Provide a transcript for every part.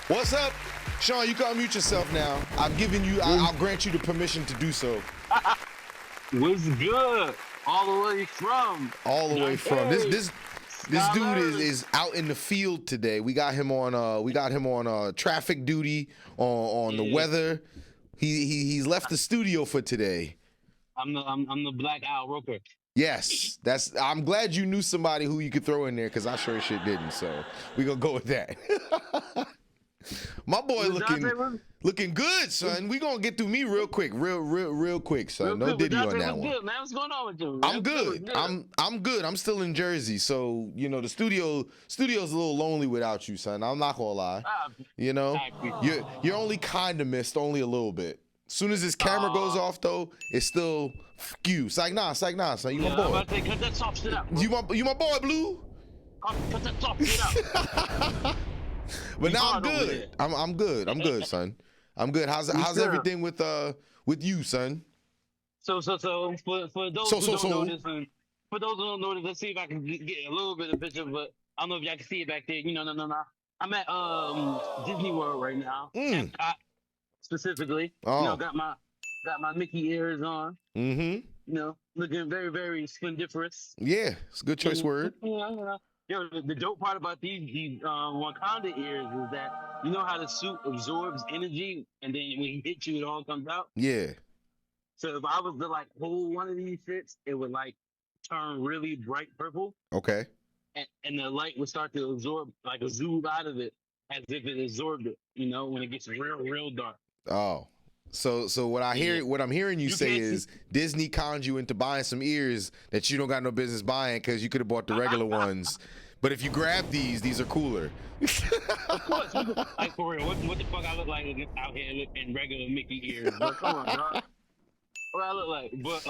What's up? Shawn, you can unmute yourself now. I'll grant you the permission to do so. What's good? All the way from. All the way from. This dude is out in the field today. We got him on traffic duty on the weather. He's left the studio for today. I'm the Black Owl Roper. Yes, I'm glad you knew somebody who you could throw in there because I sure as shit didn't. So we gonna go with that. My boy looking good, son. We gonna get through me real quick, real quick, son. No Diddy on that one. Good, man. What's going on with you? I'm good. I'm good. I'm still in Jersey, so you know the studio's a little lonely without you, son. I'm not gonna lie. You know, you're only kind of missed, only a little bit. Soon as this camera goes off, though, it's still you. Psych nah, son. You my boy. I'm about to say, cut that soft shit out. Bro. You my boy, Blue. Cut that soft shit out. But now I'm good. I'm good. I'm good, son. I'm good. How's everything with you, son? So for those who don't know this, and for those who don't know this, let's see if I can get a little bit of picture. But I don't know if y'all can see it back there. No. I'm at Disney World right now. Epcot, specifically. Got my Mickey ears on. Looking very, very splendiferous. Yeah, it's a good choice word. Yo, the dope part about these Wakanda ears is that you know how the suit absorbs energy, and then when he hits you, it all comes out. Yeah. So if I was to like hold one of these shits, it would like turn really bright purple. Okay. And the light would start to absorb, like a zoom out of it, as if it absorbed it. When it gets real dark. Oh. So what I'm hearing you say is Disney conned you into buying some ears that you don't got no business buying because you could have bought the regular ones. But if you grab these are cooler. Of course. Like for real, what the fuck I look like out here in regular Mickey ears? But come on, dog. What I look like. But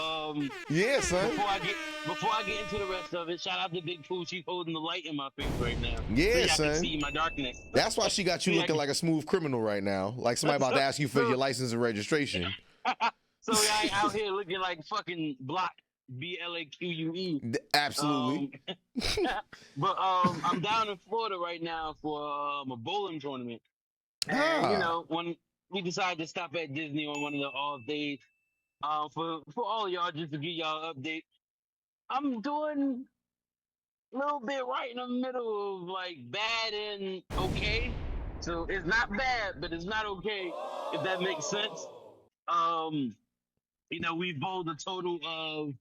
yeah, son. Before I get into the rest of it, shout out to Big Pooh. She's holding the light in my face right now. Yeah, so son. Can see my darkness. That's why she got you looking like a smooth criminal right now. Like somebody about to ask you for your license and registration. So I ain't out here looking like fucking Block. BLAQUE. Absolutely. But I'm down in Florida right now for a bowling tournament. And when we decided to stop at Disney on one of the off days, for all of y'all, just to give y'all an update, I'm doing a little bit right in the middle of like bad and okay. So it's not bad, but it's not okay, if that makes sense. We bowled a total of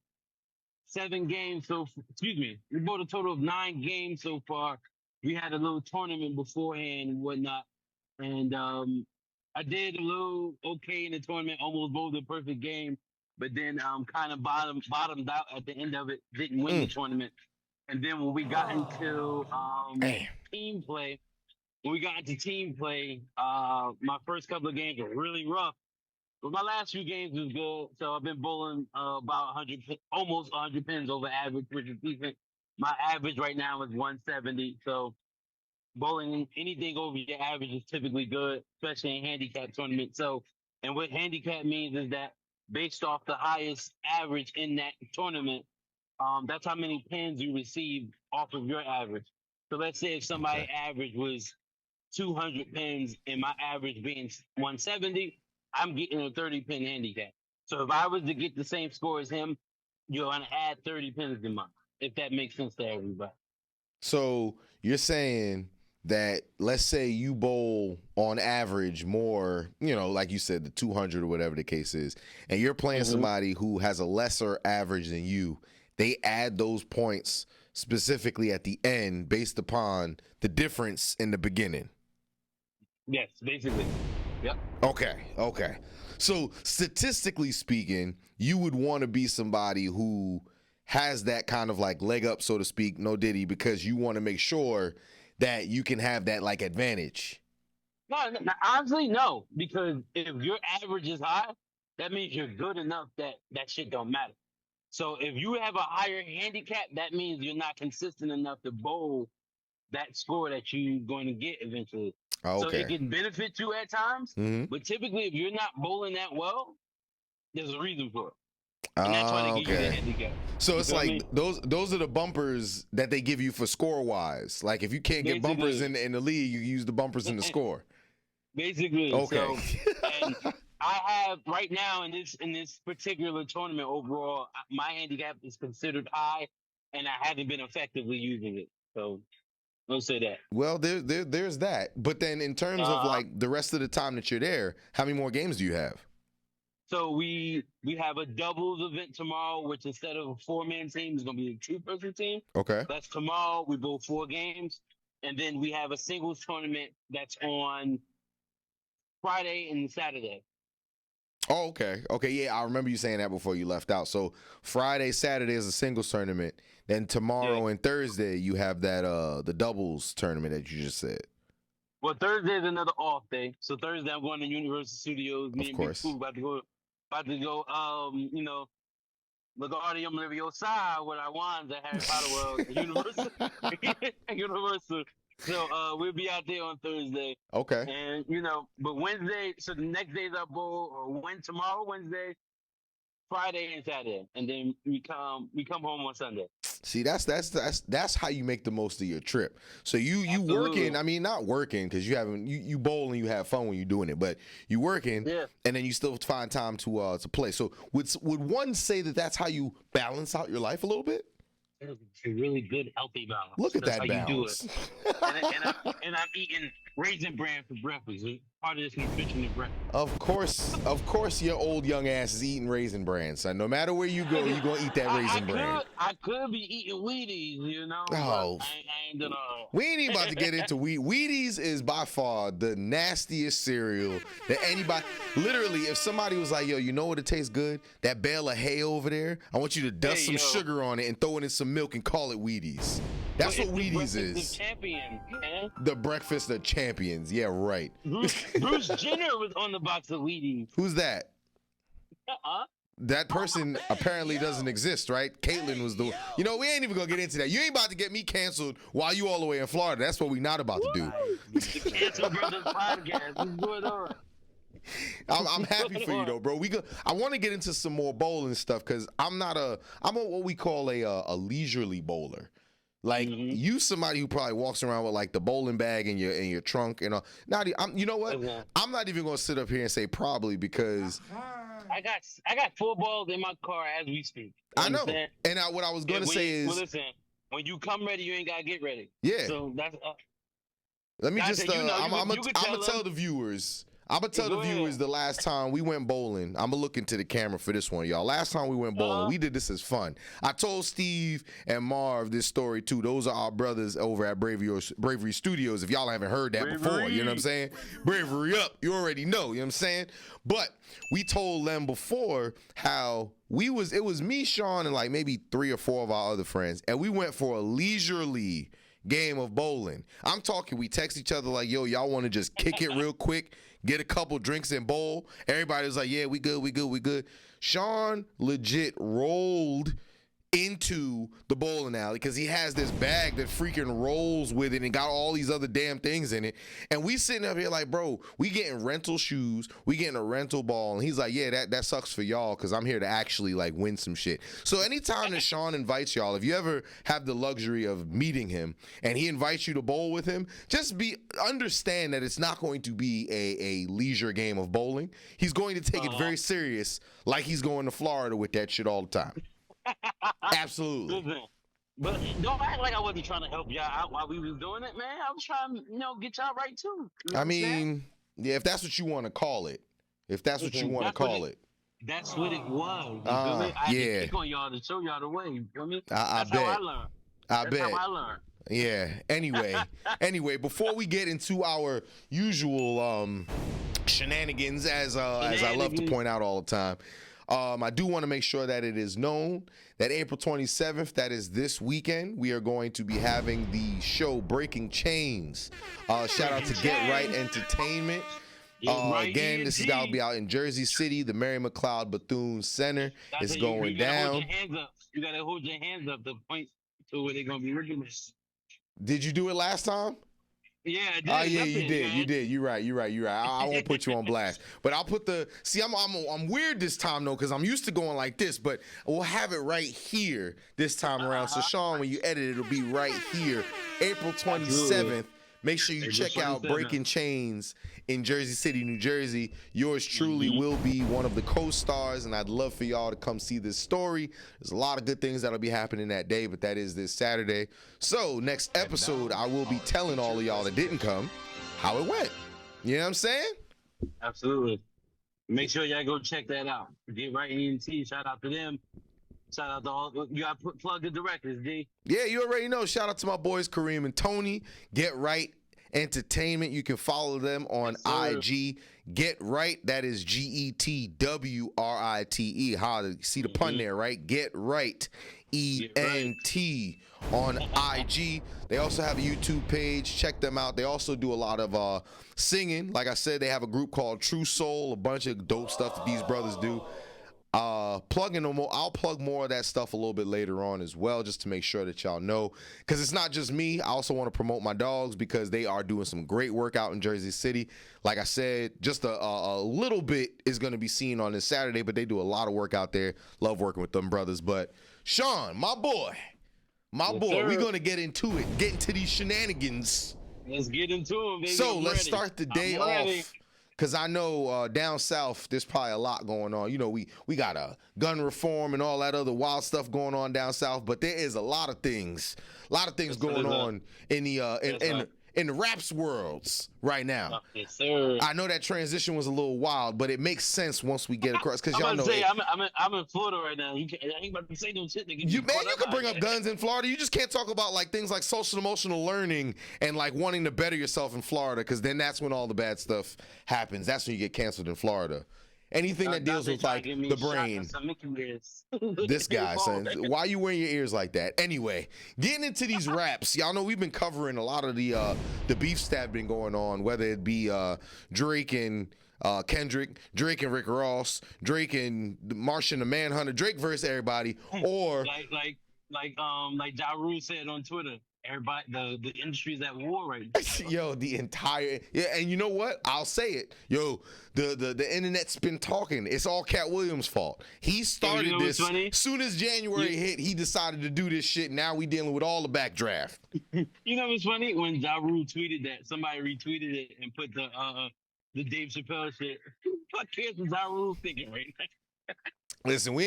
7 games. We bowled a total of 9 games so far. We had a little tournament beforehand and whatnot. And I did a little okay in the tournament, almost bowled a perfect game, but then kind of bottomed out at the end of it, didn't win the tournament. And then when we got into team play, my first couple of games were really rough. But my last few games was good, so I've been bowling about almost 100 pins over average, which is decent. My average right now is 170, so bowling anything over your average is typically good, especially in handicap tournaments. So, and what handicap means is that based off the highest average in that tournament, that's how many pins you receive off of your average. So let's say if somebody average was 200 pins and my average being 170, I'm getting a 30-pin handicap. So if I was to get the same score as him, you're going to add 30 pins to mine, if that makes sense to everybody. So you're saying that, let's say you bowl on average more, like you said, the 200 or whatever the case is, and you're playing somebody who has a lesser average than you, they add those points specifically at the end based upon the difference in the beginning. Yes, basically. Yep. Okay. So statistically speaking, you would want to be somebody who has that kind of like leg up, so to speak, no Diddy, because you want to make sure that you can have that like advantage. No, honestly, no, because if your average is high, that means you're good enough that shit don't matter. So if you have a higher handicap, that means you're not consistent enough to bowl that score that you're going to get eventually. Okay. So it can benefit you at times, but typically if you're not bowling that well, there's a reason for it. And that's why they give you the handicap. So it's like those are the bumpers that they give you for score wise. Like if you can't get bumpers in the league, you use the bumpers in the score. basically. Okay. So, and I have right now in this particular tournament overall, my handicap is considered high, and I haven't been effectively using it. So, let's say that. Well, there's that. But then in terms of Uh, like the rest of the time that you're there, how many more games do you have? so we have a doubles event tomorrow, which instead of a 4-man team is going to be a 2-person team. Okay. That's tomorrow. We bowl 4 games, and then we have a singles tournament that's on Friday and Saturday. Oh, okay. Okay, yeah, I remember you saying that before you left out. So Friday, Saturday is a singles tournament. Then tomorrow and Thursday you have that the doubles tournament that you just said. Well, Thursday is another off day. So Thursday I'm going to Universal Studios. Me and Big course. Pooh about to go Wingardium Leviosa with our wands at Harry Potter World at Universal. Universal. So we'll be out there on Thursday. Okay. And but Wednesday, so the next days are bowl or tomorrow, Wednesday, Friday and Saturday. And then we come home on Sunday. See, that's how you make the most of your trip. So you Absolutely. working, I mean not working because you bowl and you have fun when you're doing it, but you working and then you still find time to play. So would one say that that's how you balance out your life a little bit? It's a really good, healthy balance. Look at That's that how balance. You do it. and I'm eating Raisin Bran for breakfast. It's part of this nutrition and breakfast. Of course, your old young ass is eating Raisin Bran. So no matter where you go, you're gonna eat that Raisin Bran. I could be eating Wheaties, Oh, I ain't gonna. we ain't even about to get into Wheaties is by far the nastiest cereal that anybody. Literally, if somebody was like, "Yo, you know what? It tastes good. That bale of hay over there. I want you to dust some sugar on it and throw it in some milk and call it Wheaties." That's what Wheaties is. The champion, man. The breakfast of champions. Yeah, right. Bruce Jenner was on the box of Wheaties. Who's that? That person apparently doesn't exist, right? Caitlyn was the. You know, we ain't even gonna get into that. You ain't about to get me canceled while you all the way in Florida. That's what we not about to do. The Cancel Brothers podcast. What's going on? I'm happy for you though, bro. I want to get into some more bowling stuff because I'm a what we call a leisurely bowler. Like you, somebody who probably walks around with like the bowling bag in your trunk and all. You know what? I'm not even gonna sit up here and say probably because I got 4 balls in my car as we speak. I know. And what I was gonna say is, well, listen, when you come ready, you ain't gotta get ready. Yeah. So that's. Let me just. I'm gonna tell the viewers. I'm gonna tell the viewers the last time we went bowling. I'm gonna look into the camera for this one, y'all. Last time we went bowling, we did this as fun. I told Steve and Marv this story too. Those are our brothers over at Bravery Studios. If y'all haven't heard that before, you know what I'm saying? Bravery up. You already know. You know what I'm saying? But we told them before how it was me, Shawn, and like maybe 3 or 4 of our other friends, and we went for a leisurely game of bowling. I'm talking, we text each other like, yo, y'all want to just kick it real quick, get a couple drinks and bowl. Everybody was like, yeah, we good. Shawn legit rolled into the bowling alley because he has this bag that freaking rolls with it and got all these other damn things in it. And we sitting up here like, bro, we getting rental shoes, we getting a rental ball. And he's like, yeah, that sucks for y'all because I'm here to actually like win some shit. So anytime that Shawn invites y'all, if you ever have the luxury of meeting him and he invites you to bowl with him, just understand that it's not going to be a leisure game of bowling. He's going to take it very serious, like he's going to Florida with that shit all the time. Absolutely. Listen, but don't act like I wasn't trying to help y'all out while we was doing it, man. I was trying to, get y'all right too. You know I mean, yeah, if that's what you want to call it. That's what you want to call it. That's what it was. You feel me? I had to pick on y'all to show y'all the way. You feel me? That's how I learned. That's how I learned. Yeah. Anyway, before we get into our usual shenanigans, as I love to point out all the time, I do want to make sure that it is known that April 27th, that is this weekend, we are going to be having the show Breaking Chains. Shout out to Get Right Entertainment. Again, this is going to be out in Jersey City, the Mary McLeod Bethune Center. It's going down. You got to hold your hands up to point to where they're going to be working. Did you do it last time? Yeah, I did. Oh yeah, you did. Man. You did. You're right. I won't put you on blast, but I'll put I'm weird this time though, because I'm used to going like this, but we'll have it right here this time around. So Shawn, when you edit it, it'll be right here, April 27th. Make sure you Hey, check just like you out said, Breaking man. Chains in Jersey City, New Jersey. Yours truly will be one of the co-stars, and I'd love for y'all to come see this story. There's a lot of good things that'll be happening that day, but that is this Saturday. So next episode, I will be telling all of y'all that didn't come how it went. You know what I'm saying? Absolutely. Make sure y'all go check that out. Get Right ENT. Shout out to them. Shout out to all. You got to plug the directors, D. Yeah, you already know. Shout out to my boys Kareem and Tony. Get Right Entertainment. You can follow them on IG. Get Right. That is GETWRITE. How see the pun there, right? Get Right. ENT on IG. They also have a YouTube page. Check them out. They also do a lot of singing. Like I said, they have a group called True Soul. A bunch of dope stuff that these brothers do. Plugging them more. I'll plug more of that stuff a little bit later on as well, just to make sure that y'all know, because it's not just me. I also want to promote my dogs because they are doing some great work out in Jersey City. Like I said, just a little bit is going to be seen on this Saturday, but they do a lot of work out there. Love working with them brothers. But Shawn, my boy, Sir. we're going to get into it, get into these shenanigans. Let's get into them, baby. So I'm let's ready. start the day I'm ready. off. Because I know down south, there's probably a lot going on. You know, we got a gun reform and all that other wild stuff going on down south. But there is a lot of things going on in the in the raps worlds right now. Yes, sir. I know that transition was a little wild, but it makes sense once we get across. Because y'all I'm know, about to say, I'm in Florida right now. I ain't about to say no shit. you can bring up guns in Florida. You just can't talk about like things like social emotional learning and like wanting to better yourself in Florida, because then that's when all the bad stuff happens. That's when you get canceled in Florida. Anything that deals with like the brain. This guy, son. Why are you wearing your ears like that? Anyway, getting into these raps, y'all know we've been covering a lot of the beefs that have been going on, whether it be Drake and Kendrick, Drake and Rick Ross, Drake and Martian the Manhunter, Drake versus everybody, or like Ja Rule said on Twitter. Everybody, the industry's at war right now. Yo, the entire and you know what? I'll say it. Yo, the internet's been talking. It's all Cat Williams' fault. He started this. Soon as January hit, he decided to do this shit. Now we dealing with all the backdraft. You know what's funny? When Ja Rule tweeted that, somebody retweeted it and put the Dave Chappelle shit. What cares what Ja Rule thinking right now? Listen,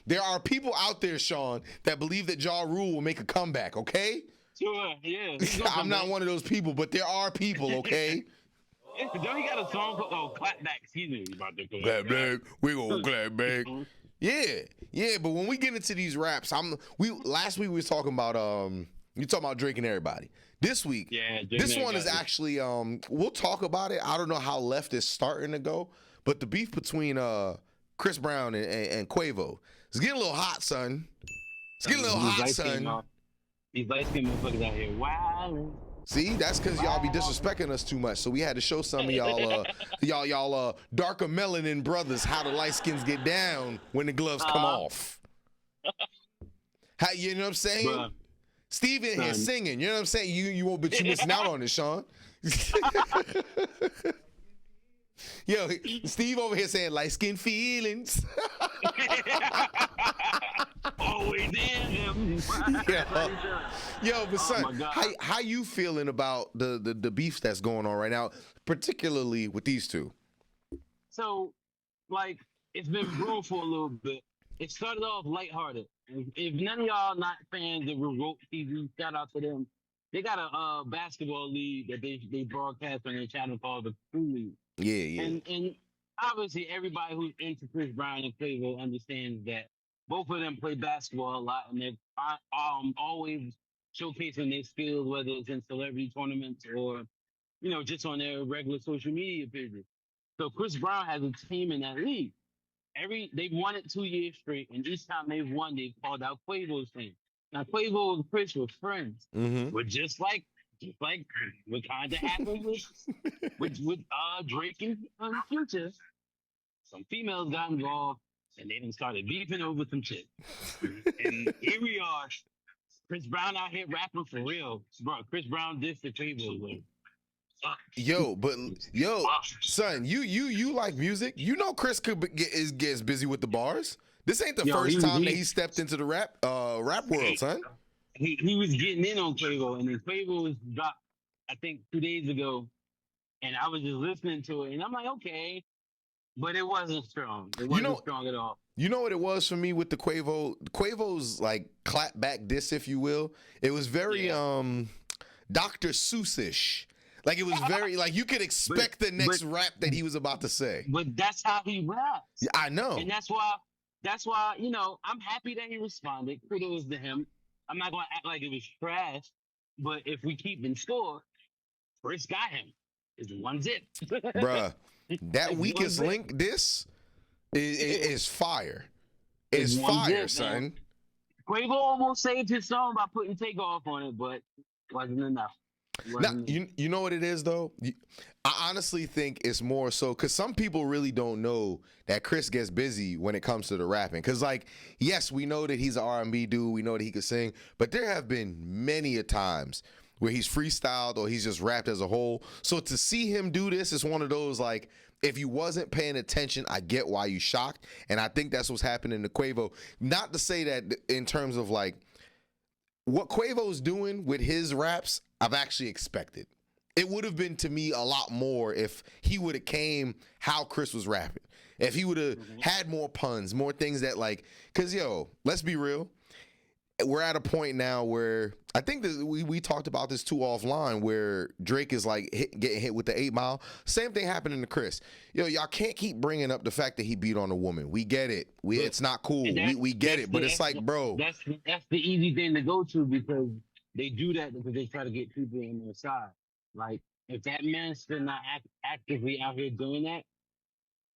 there are people out there, Shawn, that believe that Ja Rule will make a comeback, okay? Sure, yeah. I'm not one of those people, but there are people, okay? Don't he got a song called Clap Back? Excuse me. About to clap back. We gonna clap back. Yeah, but when we get into these raps, last week we was talking about you talking about Drake and everybody. This week, this one is actually we'll talk about it. I don't know how left is starting to go, but the beef between Chris Brown and Quavo. It's getting a little hot, son. It's getting a little hot, son. These light-skinned motherfuckers out here. Wow. See, that's because y'all be disrespecting us too much. So we had to show some of y'all, y'all darker melanin brothers how the light skins get down when the gloves come off. How, you know what I'm saying? Bruh. Steve in here singing. You know what I'm saying? You won't, but you missing out on it, Shawn. Yo, Steve over here saying light skin feelings. Always in. Yo, but son, how you feeling about the beef that's going on right now, particularly with these two? So, like, it's been brewing for a little bit. It started off lighthearted. If none of y'all not fans of Revolt TV, shout out to them. They got a basketball league that they broadcast on their channel called the Crew League. Yeah. And obviously everybody who's into Chris Brown and Quavo understands that both of them play basketball a lot, and they're always showcasing their skills, whether it's in celebrity tournaments or, you know, just on their regular social media pages. So Chris Brown has a team in that league. They've won it 2 years straight, and each time they've won, they've called out Quavo's team. Now Quavo and Chris were friends, but just like what kind of happened with Drake and Future, some females got involved and they done started beefing over some shit. And here we are, Chris Brown out here rapping for real, bro. Chris Brown dissed the Quavo. Yo, son, you like music? You know Chris gets busy with the bars. This ain't the first time that he stepped into the rap world, son. He was getting in on Quavo, and then Quavo was dropped I think 2 days ago, and I was just listening to it, and I'm like, okay, but it wasn't strong. It You wasn't know, strong at all. you know what it was for me with the Quavo's like clap back diss, if you will. It was very Yeah, Dr. Seuss-ish. Like it was very like you could but expect the but next rap that he was about to say. but that's how he Yeah, raps, I know. and that's why I'm happy that he responded. Kudos to him. I'm not gonna act like it was trash, but if we keep in score, Chris got him. It's one zip. Bruh, that It's one weakest zip. link diss is fire. It's Is one fire, zip, man. son. Quavo almost saved his song by putting Takeoff on it, but wasn't enough. Now, Wasn't enough. you know what it is though? I honestly think it's more so because some people really don't know that Chris gets busy when it comes to the rapping. Because like, yes, we know that he's an R&B dude, we know that he could sing, but there have been many a times where he's freestyled or he's just rapped as a whole. So to see him do this is one of those like, if you wasn't paying attention, I get why you shocked, and I think that's what's happening to Quavo. Not to say that in terms of like what Quavo's doing with his raps, I've actually expected. It would have been to me a lot more if he would have came how Chris was rapping. If he would have had more puns, more things that like, cause yo, let's be real. We're at a point now where I think that we talked about this too offline where Drake is like getting hit with the 8 Mile. Same thing happening to Chris. Yo, y'all can't keep bringing up the fact that he beat on a woman. We get it. It's not cool. And We get it. But it's like, bro. that's the easy thing to go to because they do that because they try to get people on their side. Like if that man's still not actively out here doing that,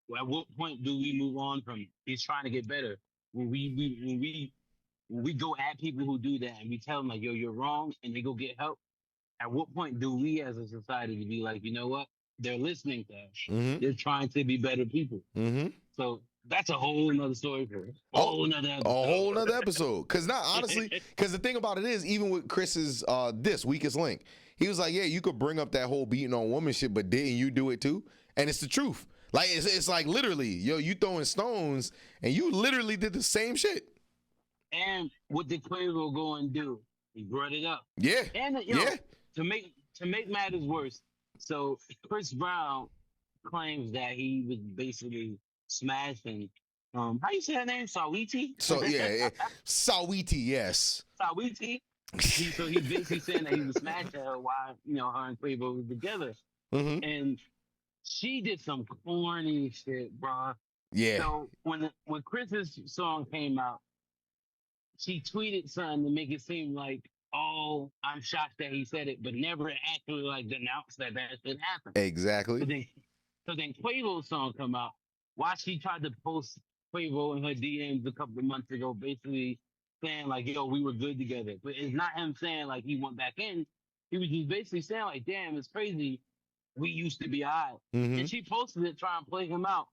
well, at what point do we move on from it? He's trying to get better. When we go at people who do that and we tell them like, yo, you're wrong, and they go get help. At what point do we as a society be like, you know what? They're listening to us. Mm-hmm. They're trying to be better people. Mm-hmm. So that's a whole nother story for us. A whole nother episode. Cause not honestly, cause the thing about it is, even with Chris's this weakest link, he was like, yeah, you could bring up that whole beating on woman shit, but didn't you do it too? And it's the truth. Like it's like literally, yo, you throwing stones and you literally did the same shit. And what did Quavo go and do? He brought it up. Yeah. And Yeah. to make matters worse, so Chris Brown claims that he was basically smashing. How you say her name? Sawiti. So yeah, Sawiti, yes. Sawiti. So he basically saying that he was smashing her while her and Quavo was together, Mm-hmm. and she did some corny shit, bro. Yeah. So when Chris's song came out, she tweeted something to make it seem like, oh, I'm shocked that he said it, but never actually like denounced that shit happened. Exactly. So then Quavo's song come out. Why she tried to post Quavo in her DMs a couple of months ago, basically saying like, yo, we were good together. But it's not him saying like he went back in. He was just basically saying like, damn, it's crazy. We used to be alright. Mm-hmm. And she posted it trying to play him out.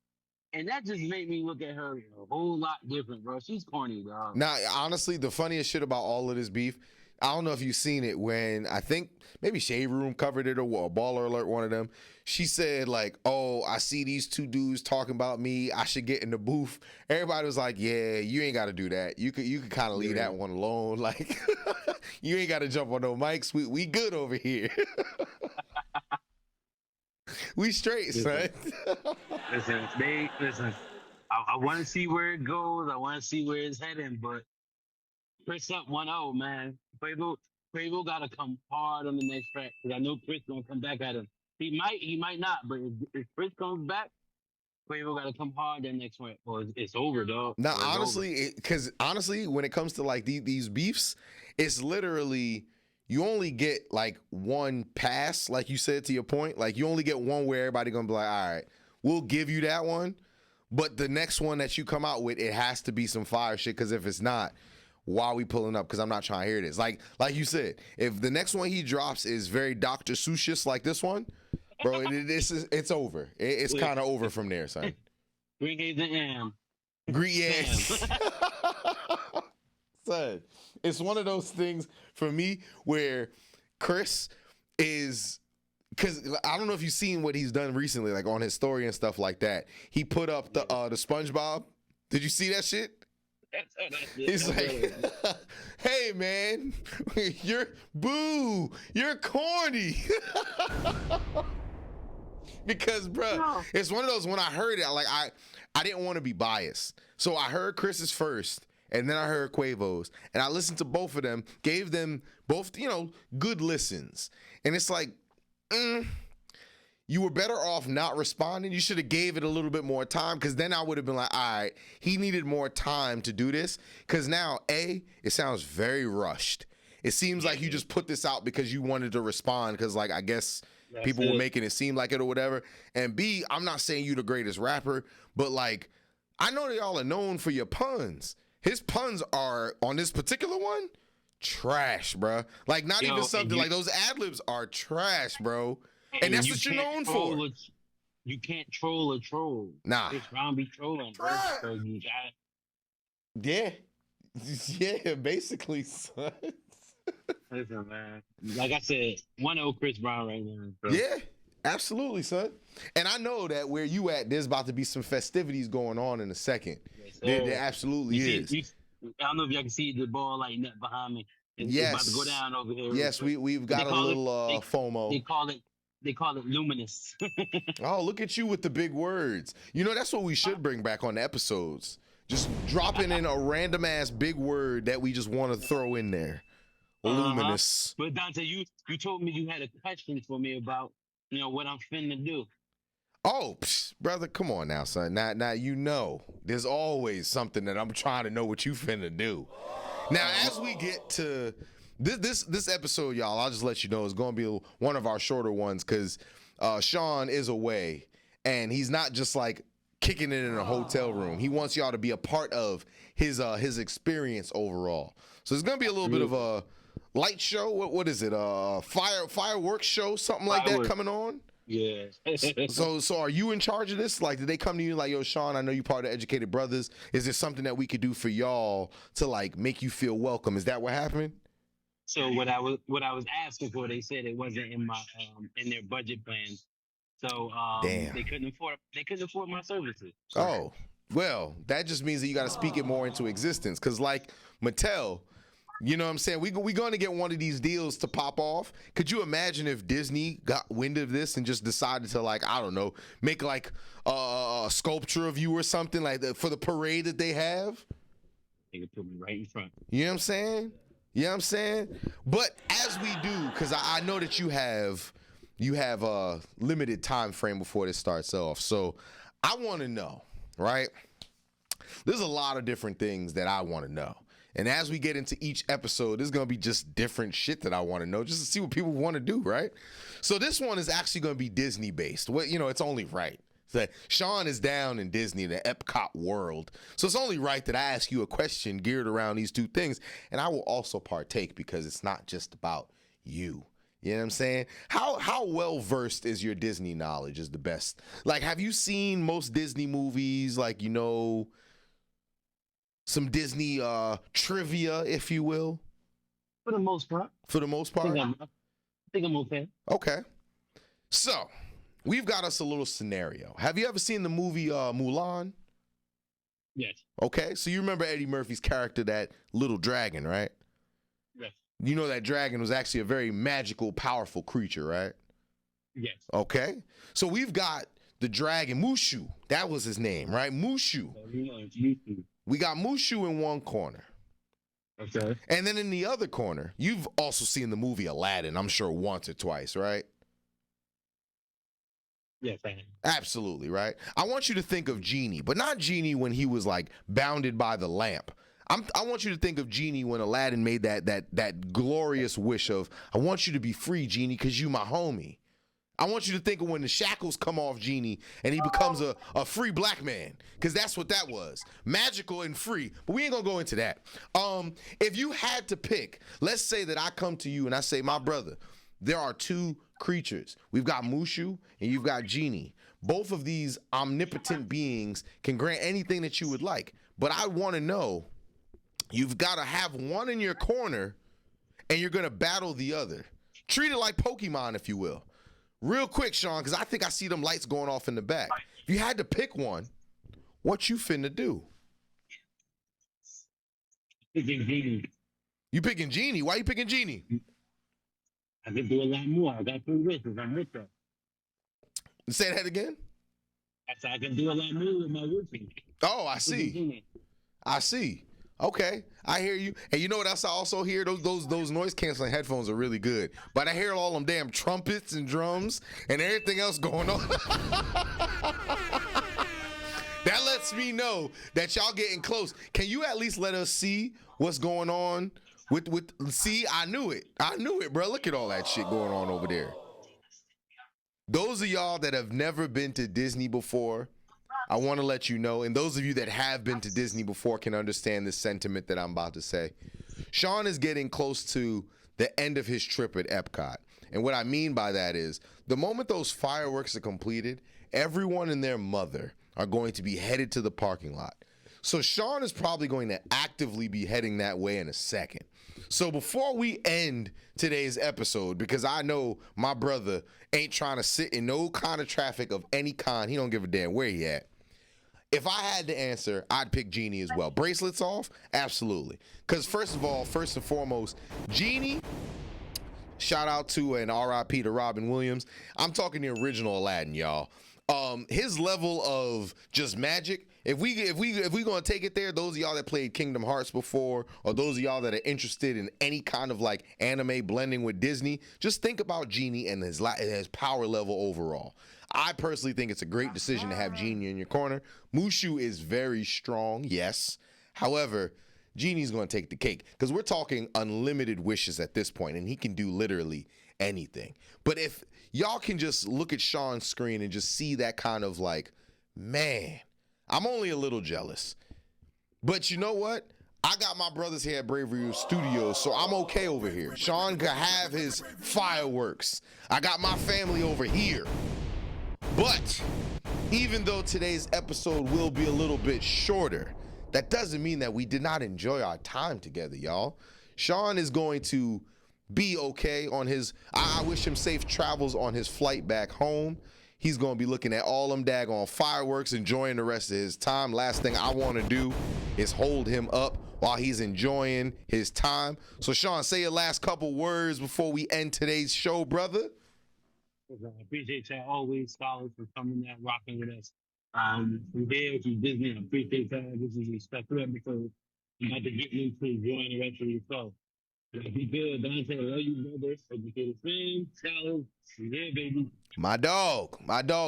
And that just made me look at her a whole lot different, bro. She's corny, dog. Now, honestly, the funniest shit about all of this beef, I don't know if you've seen it when I think maybe Shade Room covered it or Baller Alert, one of them. She said like, "Oh, I see these two dudes talking about me. I should get in the booth." Everybody was like, "Yeah, you ain't got to do that. You could kind of leave that one alone. Like, you ain't got to jump on no mics. We good over here. We straight, son." Listen. I want to see where it goes. I want to see where it's heading, but Chris up 1-0, man. Quavo got to come hard on the next track because I know Chris gonna come back at him. He might not, but if Chris comes back, Quavo got to come hard that next one, or it's over, dog. Now, honestly, because when it comes to like these beefs, it's literally you only get like one pass, like you said to your point. Like you only get one where everybody gonna be like, all right, we'll give you that one, but the next one that you come out with, it has to be some fire shit. Because if it's not, why are we pulling up? Because I'm not trying to hear this. Like you said, if the next one he drops is very Dr. Seuss like this one, bro, it's over. It's kind of over from there, son. Green Haze and Am. Yes. Son, it's one of those things for me where Chris is, because I don't know if you've seen what he's done recently, like on his story and stuff like that. He put up the SpongeBob. Did you see that shit? He's like, hey man, you're corny. Because, bruh, No. it's one of those, when I heard it, I didn't want to be biased. So I heard Chris's first, and then I heard Quavo's, and I listened to both of them, gave them both, good listens. And it's like, you were better off not responding. You should have gave it a little bit more time, because then I would have been like, all right, he needed more time to do this, because now, A, it sounds very rushed. It seems like you just put this out because you wanted to respond, because, like, I guess people were making it seem like it or whatever. And B, I'm not saying you the greatest rapper, but, like, I know that y'all are known for your puns. His puns are, on this particular one, trash, bro. Like, not even something, like, those ad-libs are trash, bro. And that's what you're known for. You can't troll a troll. Nah. Chris Brown be trolling, bro. So you got Yeah, basically, son. Listen, man. Like I said, 1-0 Chris Brown right now. Bro. Yeah, absolutely, son. And I know that where you at, there's about to be some festivities going on in a second. Yes, there absolutely is. I don't know if y'all can see the ball like net behind me. It's about to go down over here. Yes, we've got a little FOMO. They call it luminous. Oh, look at you with the big words. That's what we should bring back on the episodes. Just dropping in a random ass big word that we just want to throw in there. Luminous. But Dante, you told me you had a question for me about what I'm finna do. Oh, brother, come on now, son. Now there's always something that I'm trying to know what you finna do. Now, as we get to this episode, y'all, I'll just let you know it's gonna be one of our shorter ones, because Shawn is away, and he's not just like kicking it in a hotel room. He wants y'all to be a part of his experience overall. So it's gonna be a little bit of a light show. What is it? Fireworks show, something like that coming on. Yeah. So are you in charge of this? Like, did they come to you like, yo, Shawn, I know you part of Educated Brothers. Is there something that we could do for y'all to like make you feel welcome? Is that what happened? So what I was asking for, they said it wasn't in my in their budget plan. So Damn. they couldn't afford my services. Oh, well, that just means that you got to speak it more into existence. Because like Mattel, you know what I'm saying? We're going to get one of these deals to pop off. Could you imagine if Disney got wind of this and just decided to, like, I don't know, make like a sculpture of you or something like that for the parade that they have? They could put me right in front. You know what I'm saying? But as we do, because I know that you have a limited time frame before this starts off. So I want to know, right? There's a lot of different things that I want to know. And as we get into each episode, there's going to be just different shit that I want to know, just to see what people want to do, right? So this one is actually going to be Disney based. Well, it's only right. That Shawn is down in Disney, the Epcot world. So it's only right that I ask you a question geared around these two things. And I will also partake, because it's not just about you. You know what I'm saying? How well versed is your Disney knowledge is the best? Like, have you seen most Disney movies? Like, some Disney trivia, if you will? For the most part. I think I'm okay. Okay. So, we've got us a little scenario. Have you ever seen the movie Mulan? Yes. Okay, so you remember Eddie Murphy's character, that little dragon, right? Yes. You know that dragon was actually a very magical, powerful creature, right? Yes. Okay. So we've got the dragon, Mushu. That was his name, right? Mushu. We got Mushu in one corner. Okay. And then in the other corner, you've also seen the movie Aladdin, I'm sure once or twice, right? Yes, I am. Absolutely, right? I want you to think of Genie, but not Genie when he was like bounded by the lamp. I want you to think of Genie when Aladdin made that glorious wish of, I want you to be free, Genie, because you my homie. I want you to think of when the shackles come off Genie and he becomes a free black man, because that's what that was. Magical and free. But we ain't going to go into that. If you had to pick, let's say that I come to you and I say, my brother, there are two creatures. We've got Mushu and you've got Genie. Both of these omnipotent beings can grant anything that you would like. But I want to know, you've got to have one in your corner and you're going to battle the other. Treat it like Pokemon, if you will. Real quick, Shawn, because I think I see them lights going off in the back. If you had to pick one, what you finna do? Picking Genie. You picking Genie? Why you picking Genie? I can do a lot more. I got 3 wishes. I'm with that. Say that again. I said I can do a lot more with my wishes. Oh, I see. I see. Okay, I hear you. And you know what else I also hear? Those noise canceling headphones are really good. But I hear all them damn trumpets and drums and everything else going on. That lets me know that y'all getting close. Can you at least let us see what's going on with see? I knew it, bro. Look at all that shit going on over there. Those of y'all that have never been to Disney before, I want to let you know, and those of you that have been to Disney before can understand the sentiment that I'm about to say. Shawn is getting close to the end of his trip at Epcot. And what I mean by that is, the moment those fireworks are completed, everyone and their mother are going to be headed to the parking lot. So Shawn is probably going to actively be heading that way in a second. So before we end today's episode, because I know my brother ain't trying to sit in no kind of traffic of any kind, he don't give a damn where he at. If I had to answer, I'd pick Genie as well. Bracelets off? Absolutely. Because first and foremost, Genie, shout out to and RIP to Robin Williams. I'm talking the original Aladdin, y'all. His level of just magic, if we gonna take it there, those of y'all that played Kingdom Hearts before, or those of y'all that are interested in any kind of like anime blending with Disney, just think about Genie and his power level overall. I personally think it's a great decision to have Genie in your corner. Mushu is very strong, yes. However, Genie's going to take the cake because we're talking unlimited wishes at this point, and he can do literally anything. But if y'all can just look at Shawn's screen and just see that kind of like, man, I'm only a little jealous. But you know what? I got my brothers here at Bravery Studios, so I'm okay over here. Shawn can have his fireworks. I got my family over here. But even though today's episode will be a little bit shorter, that doesn't mean that we did not enjoy our time together, y'all. Shawn is going to be okay on his, I wish him safe travels on his flight back home. He's going to be looking at all them daggone fireworks, enjoying the rest of his time. Last thing I want to do is hold him up while he's enjoying his time. So Shawn, say your last couple words before we end today's show, brother. I appreciate y'all always, scholars, for coming out, rocking with us. From there to Disney, I appreciate y'all. This is a special episode. I'm about to get into enjoying the rest of your show. Be good, Dante. I love you, brother. Educated fans, scholars. Yeah, baby. My dog.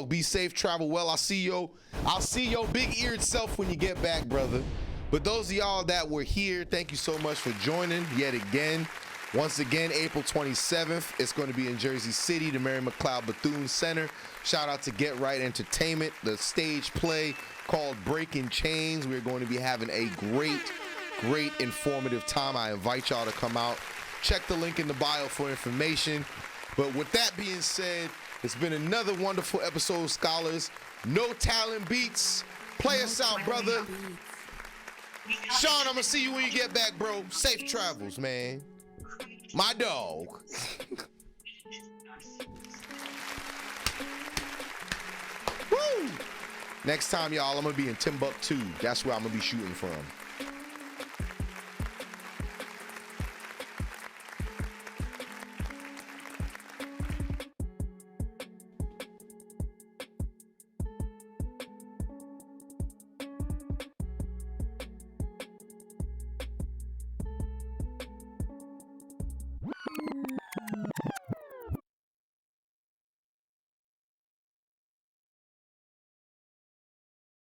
Be safe, travel well. I'll see your big-eared self when you get back, brother. But those of y'all that were here, thank you so much for joining yet again. Once again, April 27th, it's going to be in Jersey City, the Mary McLeod Bethune Center. Shout out to Get Right Entertainment, the stage play called Breaking Chains. We're going to be having a great informative time. I invite y'all to come out. Check the link in the bio for information. But with that being said, it's been another wonderful episode, scholars. No Talent Beats. Play us out, brother. Shawn, I'm going to see you when you get back, bro. Safe travels, man. My dog. Woo! Next time, y'all, I'm going to be in Timbuktu. That's where I'm going to be shooting from.